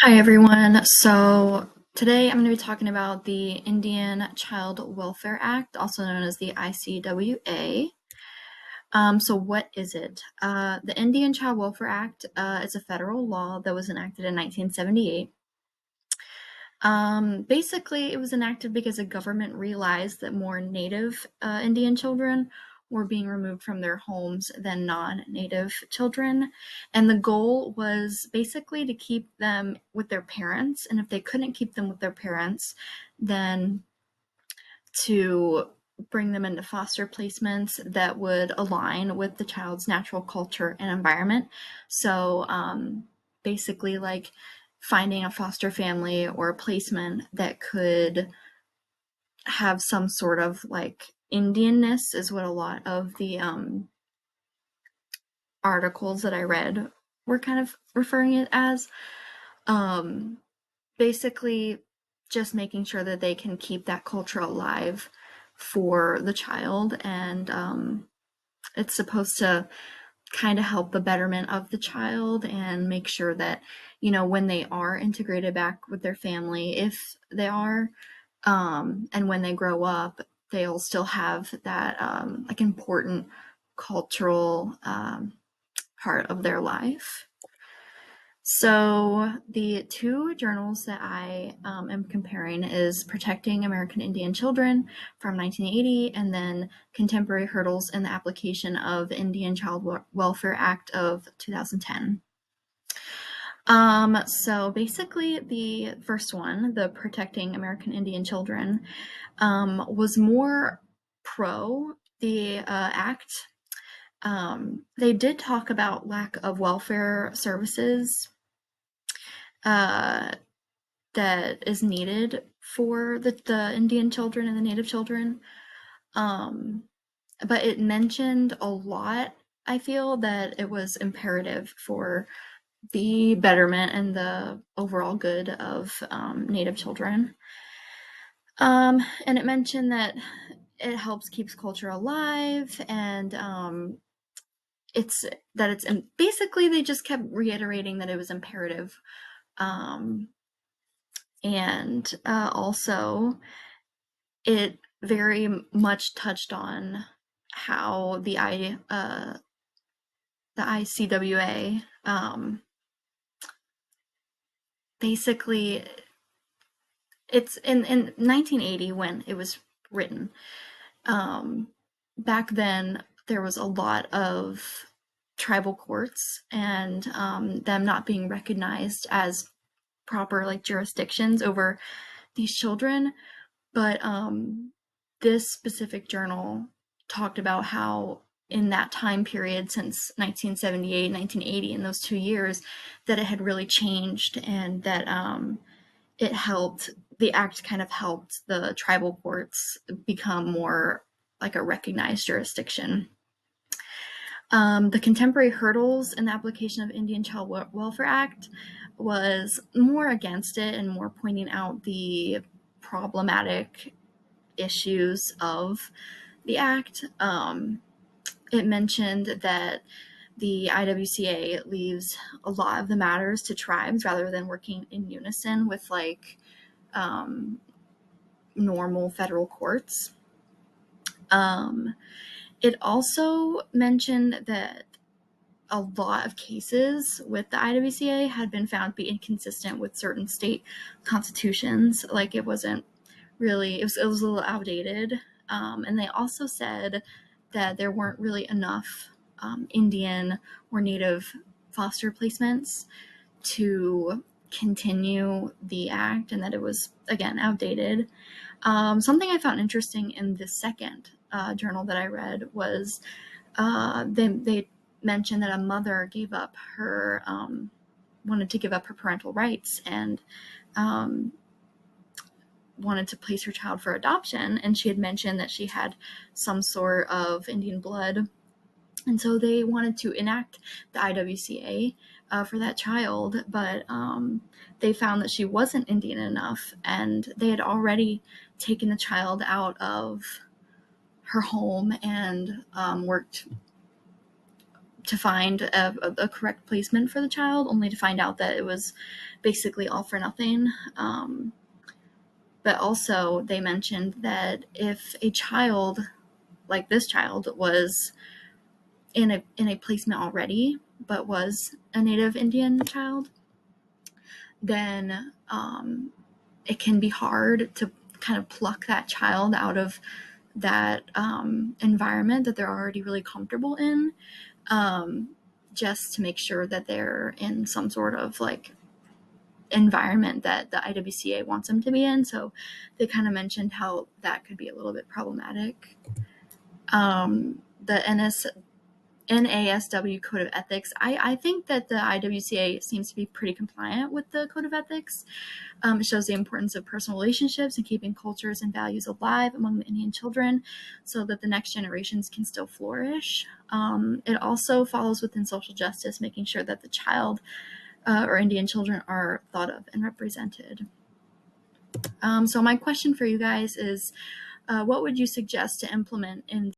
Hi everyone. So today I'm going to be talking about the Indian Child Welfare Act, also known as the ICWA. So what is it? The Indian Child Welfare Act is a federal law that was enacted in 1978. Basically, it was enacted because the government realized that more native Indian children were being removed from their homes than non-native children. And the goal was basically to keep them with their parents. And if they couldn't keep them with their parents, then to bring them into foster placements that would align with the child's natural culture and environment. So basically, like finding a foster family or a placement that could have some sort of like Indianness is what a lot of the articles that I read were kind of referring it as. Um, Basically, just making sure that they can keep that culture alive for the child, and it's supposed to kind of help the betterment of the child and make sure that, when they are integrated back with their family, if they are, and when they grow up, they'll still have that like important cultural part of their life. So the two journals that I am comparing is Protecting American Indian Children from 1980 and then Contemporary Hurdles in the Application of the Indian Child Welfare Act of 2010. So basically the first one, the Protecting American Indian Children, was more pro the act. They did talk about lack of welfare services uh, that is needed for the Indian children and the Native children. Um, but it mentioned a lot, I feel, that it was imperative for the betterment and the overall good of Native children. And it mentioned that it helps keeps culture alive, and it's that it's basically they just kept reiterating that it was imperative. Um, and also it very much touched on how the ICWA basically it's in 1980 when it was written. Um, Back then there was a lot of tribal courts and them not being recognized as proper like jurisdictions over these children. But this specific journal talked about how in that time period since 1978, 1980, in those 2 years, that it had really changed, and that it helped, the act kind of helped the tribal courts become more like a recognized jurisdiction. The contemporary hurdles in the application of Indian Child Welfare Act was more against it and more pointing out the problematic issues of the act. It mentioned that the IWCA leaves a lot of the matters to tribes rather than working in unison with like normal federal courts. Um, it also mentioned that a lot of cases with the IWCA had been found to be inconsistent with certain state constitutions. Like it wasn't really, it was a little outdated. And they also said that there weren't really enough Indian or Native foster placements to continue the act, and that it was, again, outdated. Something I found interesting in the second journal that I read was they mentioned that a mother gave up her, wanted to give up her parental rights and um, wanted to place her child for adoption, and she had mentioned that she had some sort of Indian blood, and so they wanted to enact the IWCA for that child, but they found that she wasn't Indian enough, and they had already taken the child out of her home and worked to find a correct placement for the child, only to find out that it was basically all for nothing. But also, they mentioned that if a child like this child was in a placement already, but was a Native Indian child, then it can be hard to kind of pluck that child out of that environment that they're already really comfortable in, just to make sure that they're in some sort of like environment that the IWCA wants them to be in. So they kind of mentioned how that could be a little bit problematic. The NASW Code of Ethics. I think that the IWCA seems to be pretty compliant with the Code of Ethics. It shows the importance of personal relationships and keeping cultures and values alive among the Indian children so that the next generations can still flourish. It also follows within social justice, making sure that the child or Indian children are thought of and represented. So my question for you guys is, what would you suggest to implement in